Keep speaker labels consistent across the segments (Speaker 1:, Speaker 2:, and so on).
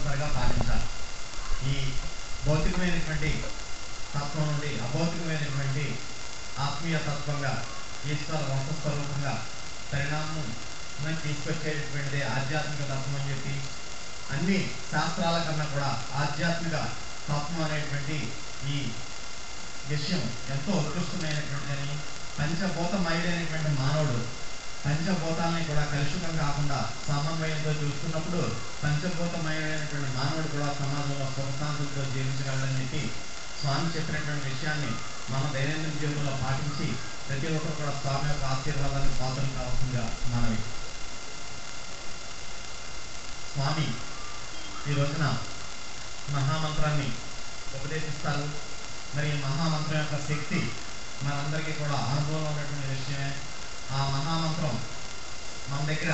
Speaker 1: తప్పనిసరిగా పాటించాలి. ఈ భౌతికమైనటువంటి తత్వం నుండి అభౌతికమైనటువంటి ఆత్మీయ తత్వంగా ఈశ్వర వంశస్వరూపంగా పరిణామం తీసుకొచ్చేటటువంటిది ఆధ్యాత్మిక తత్వం అని చెప్పి, అన్ని శాస్త్రాల కన్నా కూడా ఆధ్యాత్మిక తత్వం అనేటువంటి ఈ విషయం ఎంతో ఉత్కృష్టమైనటువంటిదని, పంచభూతమయుడైనటువంటి మానవుడు పంచభూతాలని కూడా కలుషితం కాకుండా సమన్వయంతో చూస్తున్నప్పుడు పంచభూతమయుడైనటువంటి మానవుడు కూడా సమాజంలో సుఖశాంతులతో జీవించగలడని చెప్పి స్వామి చెప్పినటువంటి విషయాన్ని మన దైనందిన జీవితంలో పాటించి ప్రతి ఒక్కరు కూడా స్వామి యొక్క ఆశీర్వాదాన్ని పాత్రలు కావాల్సిందిగా మనవి. స్వామి ఈ రోజున మహామంత్రాన్ని ఉపదేశిస్తారు. మరి ఈ మహామంత్రం యొక్క శక్తి మనందరికీ కూడా అనుభవంలో ఉన్నటువంటి విషయమే. ఆ మహామంత్రం మన దగ్గర,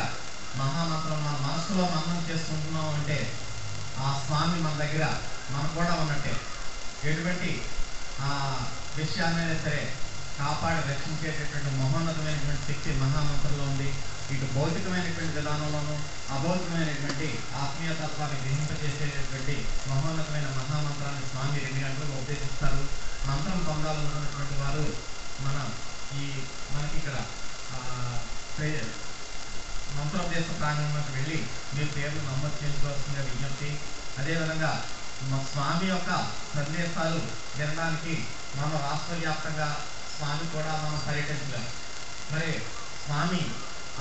Speaker 1: మహామంత్రం మన మనసులో మననం చేసుకుంటున్నాం అంటే ఆ స్వామి మన దగ్గర మనకు కూడా ఉన్నట్టే. ఎటువంటి విషయాన్నైనా సరే కాపాడి రక్షించేటటువంటి మహోన్నతమైనటువంటి శక్తి మహామంత్రంలో ఉంది. ఇటు భౌతికమైనటువంటి విధానంలోనూ అభౌతికమైనటువంటి ఆత్మీయ తత్వాన్ని గ్రహింపజేసేటటువంటి మహోన్నతమైన మహామంత్రాన్ని స్వామి 2 గంటలకు ఉపదేశిస్తారు. మంత్రం పొందాలనుకున్నటువంటి వారు మనకి ఇక్కడ మంత్రోపదేశ ప్రాంగణంలోకి వెళ్ళి మీ పేర్లు నమోదు చేసుకోవాల్సిందిగా విజ్ఞప్తి. అదేవిధంగా మా స్వామి యొక్క సందేశాలు వినడానికి మన రాష్ట్ర వ్యాప్తంగా స్వామి కూడా మనం పర్యటించలేం. మరి స్వామి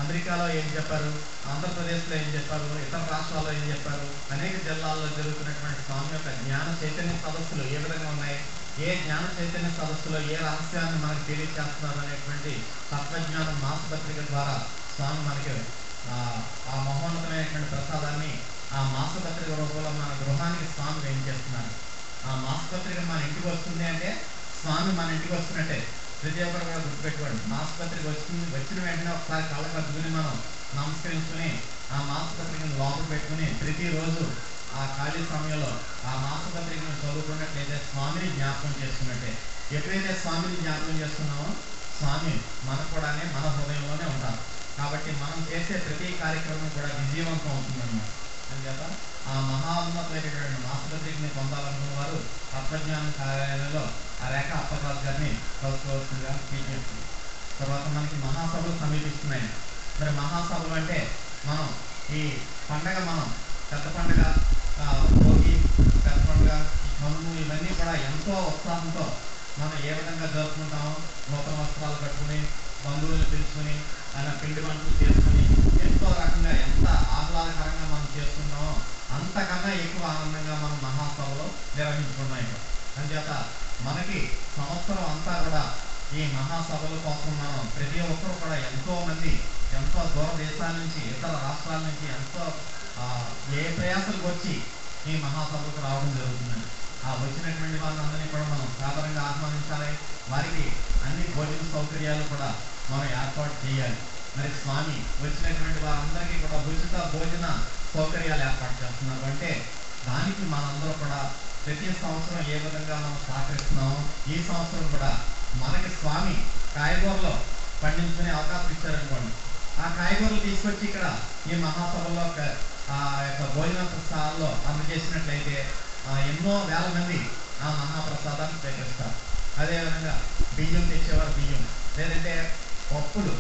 Speaker 1: అమెరికాలో ఏం చెప్పారు, ఆంధ్రప్రదేశ్లో ఏం చెప్పారు, ఇతర రాష్ట్రాల్లో ఏం చెప్పారు, అనేక జిల్లాల్లో జరుగుతున్నటువంటి స్వామి యొక్క జ్ఞాన చైతన్య సదస్సులు ఏ విధంగా ఉన్నాయి, ఏ జ్ఞాన చైతన్య సదస్సులో ఏ రహస్యాన్ని మనకు తెలియజేస్తున్నారు అనేటువంటి తత్వజ్ఞానం మాసపత్రిక ద్వారా స్వామి మనకి ఆ మహోన్నతమైనటువంటి ప్రసాదాన్ని ఆ మాసపత్రిక రూపంలో మన గృహానికి స్వామి వేయించేస్తున్నారు. ఆ మాసపత్రిక మన ఇంటికి వస్తుంది అంటే స్వామి మన ఇంటికి వస్తున్నట్టే. ప్రతి ఒక్కరు కూడా గుర్తుపెట్టుకోండి. మాసపత్రిక వచ్చిన వెంటనే ఒకసారి కళ్ళకు అద్దుకుని మనం నమస్కరించుకుని ఆ మాసపత్రికను లోపల పెట్టుకుని ప్రతిరోజు ఆ ఖాళీ సమయంలో ఆ మాసపత్రికను చదువుకున్నట్లయితే స్వామిని జ్ఞాపకం చేసుకున్నట్టే. ఎప్పుడైతే స్వామిని జ్ఞాపకం చేసుకున్నామో స్వామి మనకు కూడానే మన హృదయంలోనే ఉంటారు. కాబట్టి మనం చేసే ప్రతి కార్యక్రమం కూడా విజయవంతం అవుతుందన్నమాట. అందుచేత ఆ మహోన్నతమైనటువంటి మాసపత్రికని పొందాలనుకున్న వారు తత్వజ్ఞానం కార్యాలయంలో ఆ రేఖ అప్పరాజు గారిని కలుసుకోవాల్సిందిగా విజ్ఞప్తి. తర్వాత మనకి మహాసభలు సమీపిస్తున్నాయి. మరి మహాసభలు అంటే మనం ఈ పండగ, మనం పెద్ద పండుగ, భోగి, పెద్ద పండుగ, కనుము, ఇవన్నీ కూడా ఎంతో ఉత్సాహంతో మనం ఏ విధంగా జరుపుకుంటామో, నూతన వస్త్రాలు కట్టుకుని బంధువులను పిలుచుకుని ఆయన పిండి వంటలు చేసుకుని ఎంతో రకంగా ఎంత ఆహ్లాదకరంగా మనం చేసుకుంటామో అంతకన్నా ఎక్కువ ఆనందంగా మనం మహాసభలో నిర్వహించుకున్నాం. అందుచేత మనకి సంవత్సరం అంతా కూడా ఈ మహాసభల కోసం మనం ప్రతి ఒక్కరు కూడా ఎంతో మంది ఎంతో దూర దేశాల నుంచి, ఇతర రాష్ట్రాల నుంచి ఎంతో ఏ ప్రయాసాలకు వచ్చి ఈ మహాసభలకు రావడం జరుగుతుందండి. ఆ వచ్చినటువంటి వాళ్ళందరినీ కూడా మనం సాధారణంగా ఆహ్వానించాలి. వారికి అన్ని భోజన సౌకర్యాలు కూడా మనం ఏర్పాటు చేయాలి. మరి స్వామి వచ్చినటువంటి వారందరికీ కూడా ఉచిత భోజన సౌకర్యాలు ఏర్పాటు చేస్తున్నారు. అంటే దానికి మనందరూ కూడా ప్రతి సంవత్సరం ఏ విధంగా మనం సహకరిస్తున్నామో ఈ సంవత్సరం కూడా మనకి స్వామి కాయగూరలో పండించుకునే అవకాశం ఇచ్చారనుకోండి. ఆ కాయగూరలు తీసుకొచ్చి ఇక్కడ ఈ మహాసభలో ఆ యొక్క భోజన స్థానాల్లో అందజేసినట్లయితే ఎన్నో వేల మంది ఆ మహాప్రసాదాన్ని స్వీకరిస్తారు. అదేవిధంగా బియ్యం తెచ్చేవారు బియ్యం, లేదంటే పప్పులు,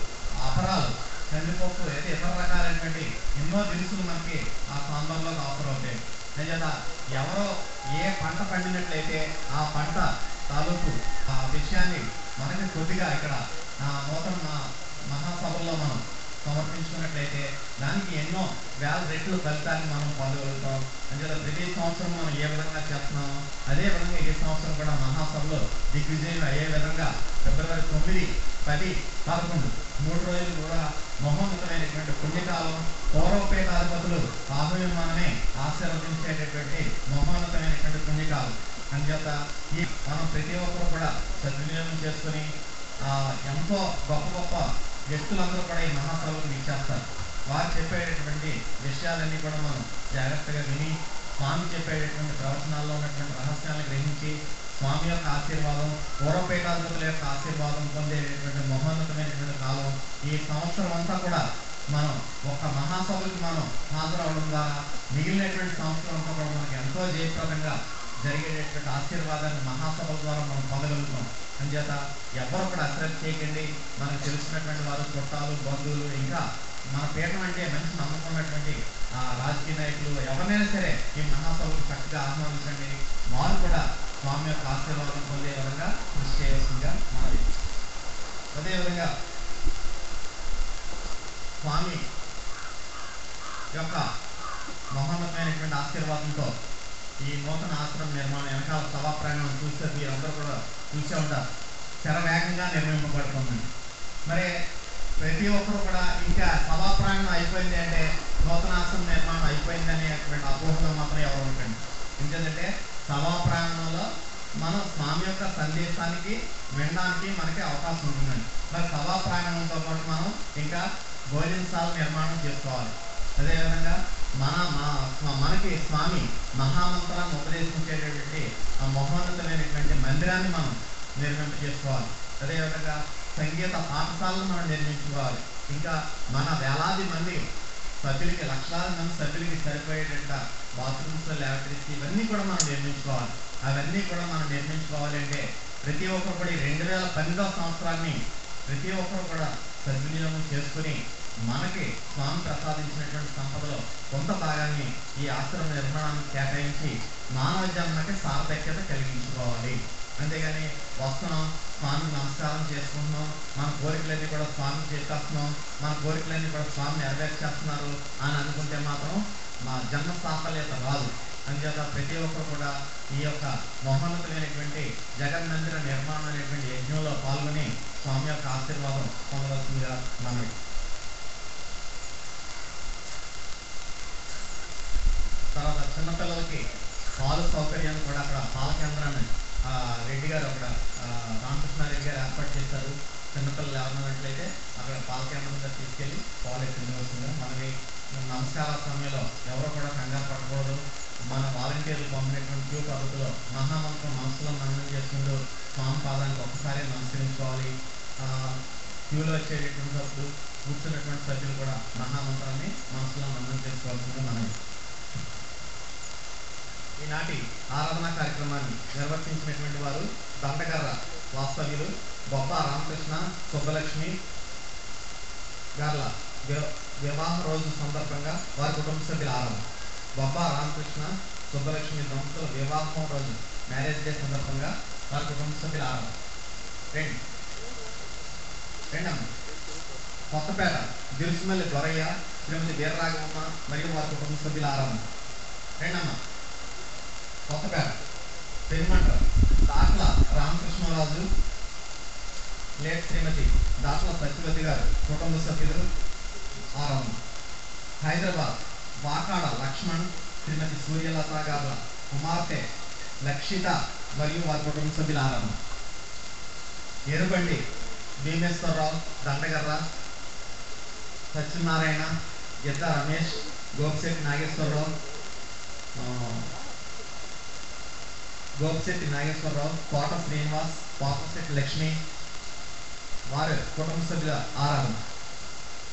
Speaker 1: అపరాలు, కందిపప్పు, అయితే ఇతర రకాలైనటువంటి ఎన్నో దినుసులు మనకి ఆ సాంబార్లోకి ఆఫర్ అవుతాయి. అంచేత ఎవరో ఏ పంట పండినట్లయితే ఆ పంట తాలూకు ఆ విషయాన్ని మనకి కొద్దిగా ఇక్కడ నూతన మహాసభల్లో మనం సమర్పించుకున్నట్లయితే దానికి ఎన్నో వేల రెట్లు ఫలితాన్ని మనం పొందగలుగుతాం. అంచేత ప్రతి సంవత్సరం మనం ఏ విధంగా చేస్తున్నామో అదే విధంగా ఈ సంవత్సరం కూడా మహాసభలో దిగ్విజయం అయ్యే విధంగా ఫిబ్రవరి 9, 10, 11 3 రోజులు కూడా మహోన్నతమైనటువంటి పుణ్యకాలం, పౌరవపేటాధిపతులు ఆహ్వానమే ఆశీర్వదించేటటువంటి మహోన్నతమైనటువంటి పుణ్యకాలం. అంచేత ఈ మనం ప్రతి ఒక్కరు కూడా సద్వినియోగం చేసుకుని ఎంతో గొప్ప గొప్ప వ్యక్తులందరూ కూడా ఈ మహాసభలకు ఇచ్చేస్తారు. వారు చెప్పేటటువంటి విషయాలన్నీ కూడా మనం జాగ్రత్తగా విని స్వామి చెప్పేటటువంటి ప్రవచనాల్లో ఉన్నటువంటి రహస్యాలను గ్రహించి స్వామి యొక్క ఆశీర్వాదం, పూర్వపేటాధిపతుల యొక్క ఆశీర్వాదం పొందేటటువంటి మహోన్నతమైనటువంటి కాలం. ఈ సంవత్సరం అంతా కూడా మనం ఒక మహాసభకి మనం హాజరవడం ద్వారా మిగిలినటువంటి సంవత్సరంతో కూడా మనకి ఎంతో జయప్రదంగా జరిగేటటువంటి ఆశీర్వాదాన్ని మహాసభల ద్వారా మనం పొందగలుగుతాం. అంచేత ఎవరు కూడా అశ్రద్ధ చేయకండి. మనకు తెలిసినటువంటి వారు, చుట్టాలు, బంధువులు, ఇంకా మన పీఠం అంటే మంచి నమ్మకం ఉన్నటువంటి రాజకీయ నాయకులు ఎవరినైనా సరే ఈ మహాసభకు చక్కగా ఆహ్వానించండి. వారు కూడా స్వామి యొక్క ఆశీర్వాదం పొందే విధంగా కృషి చేయవలసిందిగా మనది. అదేవిధంగా స్వామి యొక్క మహోన్నతమైనటువంటి ఆశీర్వాదంతో ఈ నూతన ఆశ్రమం నిర్మాణం వెనకాల సభా ప్రాంగణం చూస్తే మీరందరూ కూడా చూసే ఉంటారు. శరవేగంగా నిర్మింపబడుతుందండి. మరి ప్రతి ఒక్కరు కూడా ఇంకా సభా ప్రాంగణం అయిపోయింది అంటే నూతన ఆశ్రమం నిర్మాణం అయిపోయింది అనేటువంటి అపోహలో మాత్రం ఎవరు ఉంటుంది. ఎందుకంటే సభా ప్రాంగణంలో మనం స్వామి యొక్క సందేశానికి వినడానికి మనకి అవకాశం ఉంటుందండి. మరి సభా ప్రాంగణంతో పాటు మనం ఇంకా భోజనశాల నిర్మాణం చేసుకోవాలి. అదేవిధంగా మనకి స్వామి మహామంత్రాన్ని ఉపదేశించేటటువంటి ఆ మహోన్నతమైనటువంటి మందిరాన్ని మనం నిర్మింప చేసుకోవాలి. అదేవిధంగా సంగీత పాఠశాలను మనం నిర్మించుకోవాలి. ఇంకా మన వేలాది మంది సభ్యులకి, లక్షలాది మంది సభ్యులకి సరిపోయేటట్టు బాత్రూమ్స్, ల్యాబరేటరీస్ ఇవన్నీ కూడా మనం నిర్మించుకోవాలి. అవన్నీ కూడా మనం నిర్మించుకోవాలంటే ప్రతి ఒక్కరు కూడా 2012వ సంవత్సరాన్ని ప్రతి ఒక్కరు కూడా సద్వినియోగం చేసుకుని మనకి స్వామి ప్రసాదించినటువంటి సంపదలో కొంత భాగాన్ని ఈ ఆశ్రమ నిర్మాణానికి కేటాయించి మానవ జన్మకి సార్థక్యత కలిగించుకోవాలి. అంతేగాని వస్తున్నాం, స్వామి నమస్కారం చేసుకుంటున్నాం, మన కోరికలన్నీ కూడా స్వామి చేసేస్తున్నాం, మన కోరికలన్నీ కూడా స్వామి నెరవేర్చేస్తున్నారు అని అనుకుంటే మాత్రం మా జన్మ సాఫల్యత రాదు. అందుచేత ప్రతి ఒక్కరు కూడా ఈ యొక్క మహోన్నతమైనటువంటి జగన్మందిర నిర్మాణం అనేటువంటి యజ్ఞంలో పాల్గొని స్వామి యొక్క ఆశీర్వాదం పొందవలసిందిగా మనవి. తర్వాత చిన్నపిల్లలకి పాలు సౌకర్యాన్ని కూడా అక్కడ పాల కేంద్రాన్ని రెడ్డి గారు అక్కడ రామకృష్ణారెడ్డి గారు ఏర్పాటు చేశారు. చిన్నపిల్లలు ఎవరన్నట్లయితే అక్కడ పాల కేంద్రంగా తీసుకెళ్ళి పాలు ఎత్తించవలసిందిగా మనకి. నమస్కార సమయంలో ఎవరో కూడా కంగారు పడకూడదు. మన వాలంటీర్లు పంపినటువంటి క్యూ పద్ధతిలో మహామంత్రం మనసులో మననం చేసుకుంటూ స్వామి పాదానికి ఒక్కసారి నమస్కరించుకోవాలి. క్యూలో వచ్చేటటువంటి కూర్చున్నటువంటి సభ్యులు కూడా మహామంత్రాన్ని మనసులో మననం చేసుకోవాల్సిందిగా మనవి. ఈనాటి ఆరాధనా కార్యక్రమాన్ని నిర్వర్తించినటువంటి వారు దండగర్ర వాస్తవ్యులు బొబ్బా రామకృష్ణ సుబ్బలక్ష్మి గార్ల వివాహ రోజు సందర్భంగా వారి కుటుంబ సభ్యుల ఆరాధన. బొబ్బా రామకృష్ణ సుబ్బలక్ష్మి దంపతుల వివాహం రోజు మ్యారేజ్ డే సందర్భంగా వారి కుటుంబ సభ్యుల ఆరాధన. రెండమ్మ కొత్తపేట దిరుసుమల్లి దొరయ్య శ్రీమతి వీరరాఘవమ్మ మరియు వారి కుటుంబ సభ్యుల ఆరాధన. రెండమ్మ కొత్తపేట పెనుమంట దాట్ల రామకృష్ణరాజు లేట్ శ్రీమతి దాట్ల సత్యవతి గారు కుటుంబ సభ్యులు ఆరాధన. హైదరాబాద్ వాకాడ లక్ష్మణ్ శ్రీమతి సూర్యలత గారు కుమార్తె లక్షిత మరియు వారి కుటుంబ సభ్యుల ఆరాధన. ఎరుబండి భీమేశ్వరరావు దండగర్ర సత్యనారాయణ గిద్ద రమేష్ గోపిశెట్టి నాగేశ్వరరావు గోపిశెట్టి నాగేశ్వరరావు కోట శ్రీనివాస్ పాపశెట్టి లక్ష్మి వారి కుటుంబ సభ్యుల ఆరాధన.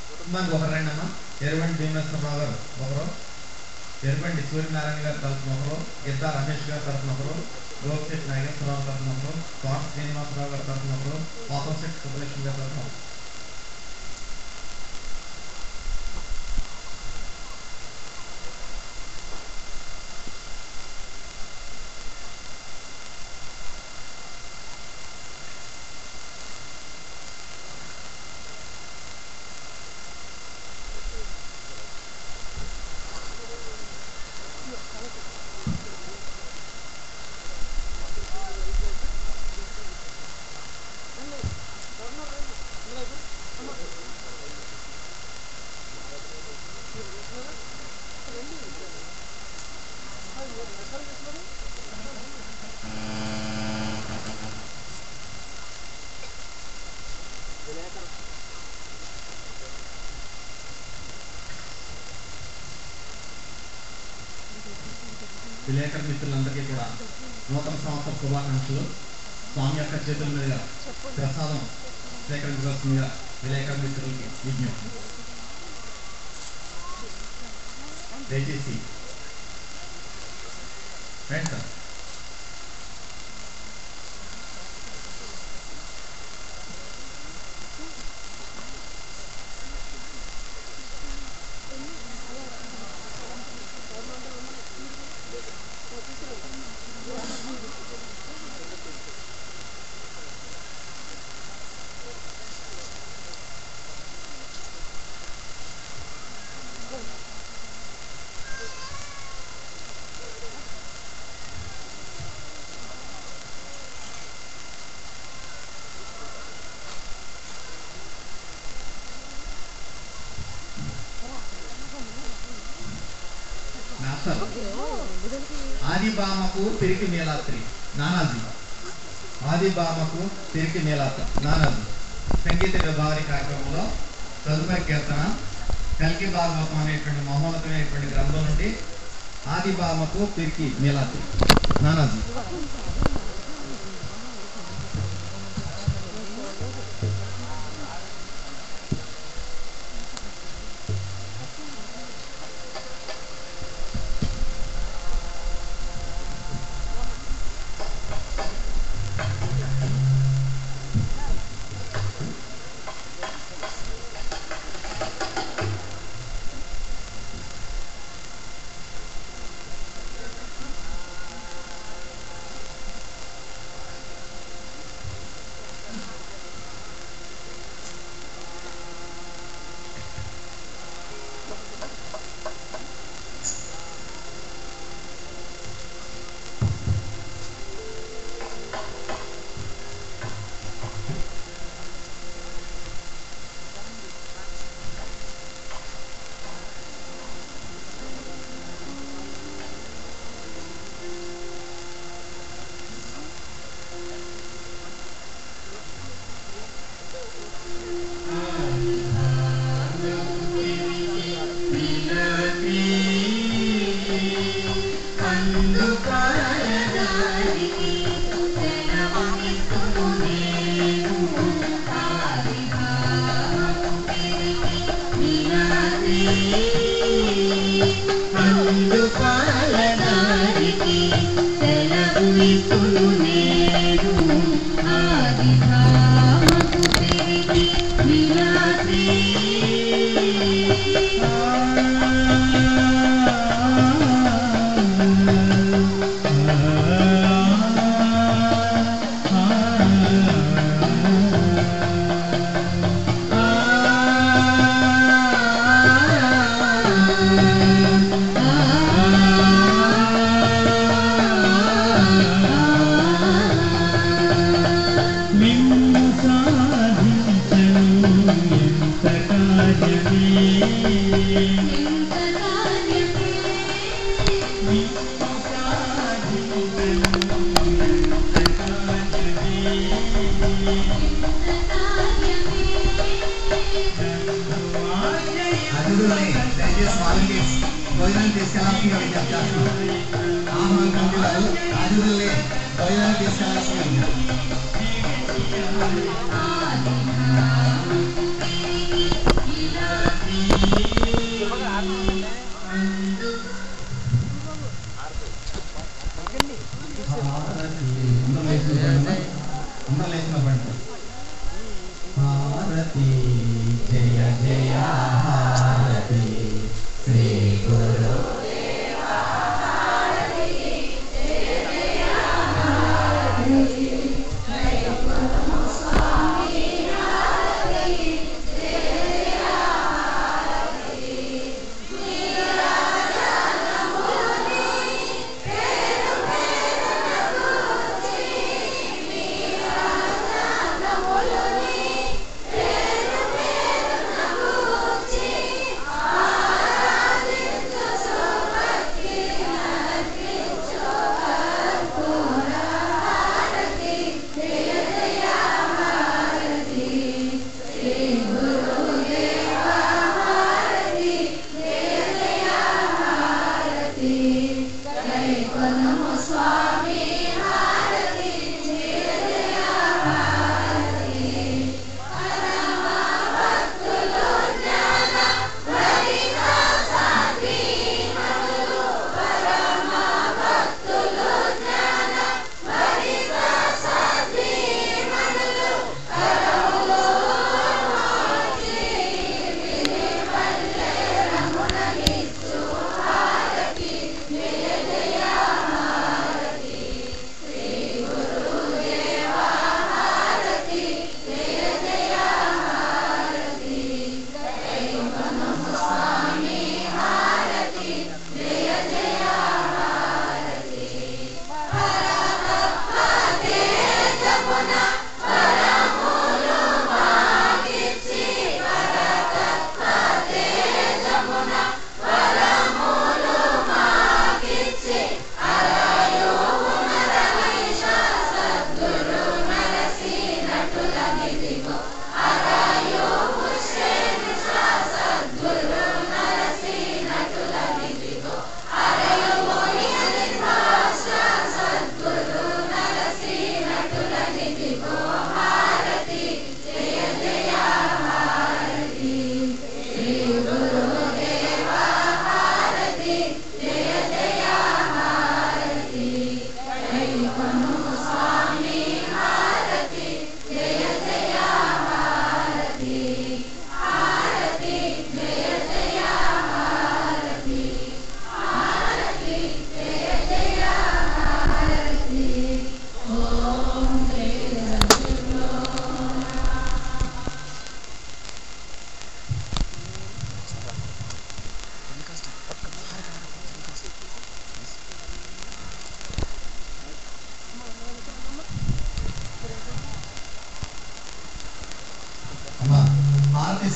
Speaker 1: కుటుంబానికి ఒకరు రెండమ్మ. ఎరుబండి భీమేశ్వరరావు గారు ఒకరు, ఎరుబండి సూర్యనారాయణ గారి తరఫున ఒకరు, గిద్ద రమేష్ గారి తరఫున ఒకరు, గోపిశెట్టి నాగేశ్వరరావు తరఫున ఒకరు, కోట శ్రీనివాసరావు గారి తరఫున ఒకరు, పాపశెట్టి సుబ్బలక్ష్మి గారి తరఫున ఒకరు. విలేకరు మిత్రులందరికీ కూడా నూతన సంవత్సర శుభాకాంక్షలు. స్వామి యొక్క చేతుల మీదుగా ప్రసాదం స్వీకరించవలసిందిగా విలేకరు మిత్రులకి విజ్ఞప్తి. దయచేసి రండి సార్. ఆదిబామకు తిరిగి మేళాత్రి నానాజీ. ఆదిబామకు తిరిగి మేళాత్రి నానాజీ. సంగీత విభావరి కార్యక్రమంలో తదుపరి కీర్తన కల్కి భాగవతం అనేటువంటి మహోన్నతమైనటువంటి గ్రంథం నుండి ఆదిబామకు తిరిగి మేళాత్రి నానాజీ.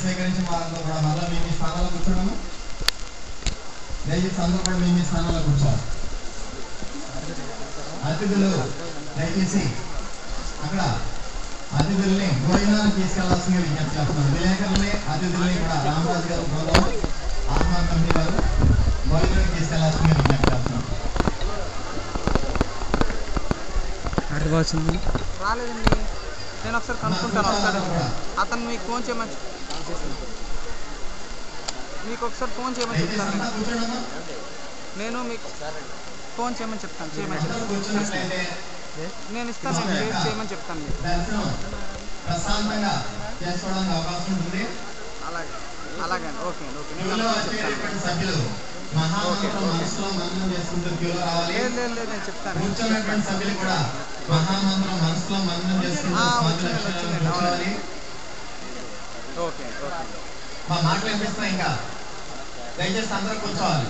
Speaker 2: స్వీకరించి వారితో కూడా మళ్ళీ మీ స్థానాల్లో కూర్చోడము. దయచేసి అందరూ కూడా మీ స్థానాల్లో కూర్చోవాలి. అతిథులు దయచేసి అక్కడ అతిథుల్ని భోజనానికి తీసుకెళ్లాల్సిందిగా విజ్ఞప్తి చేస్తున్నాను. విలేకరుల్ని అతిథుల్ని కూడా రామరాజు గారు బృందం ఆహ్వాన కమిటీ వారు భోజనానికి తీసుకెళ్లాల్సిందిగా విజ్ఞప్తి చేస్తున్నాను.
Speaker 3: రాలేదండి, నేను ఒకసారి కనుక్కుంటాను. ఒకసారి అతను మీకు ఫోన్ చేయమని చెప్తాను. నేను మీకు ఫోన్ చేయమని చెప్తాను. నేను ఇస్తాను, చేయమని చెప్తాను. అలాగే ఓకే ఓకే. లేదు నేను చెప్తాను. Okay okay.
Speaker 1: మా మాటలు వినిపిస్తున్నాయి. ఇంకా దయచేసి అందరూ కూర్చోవాలి.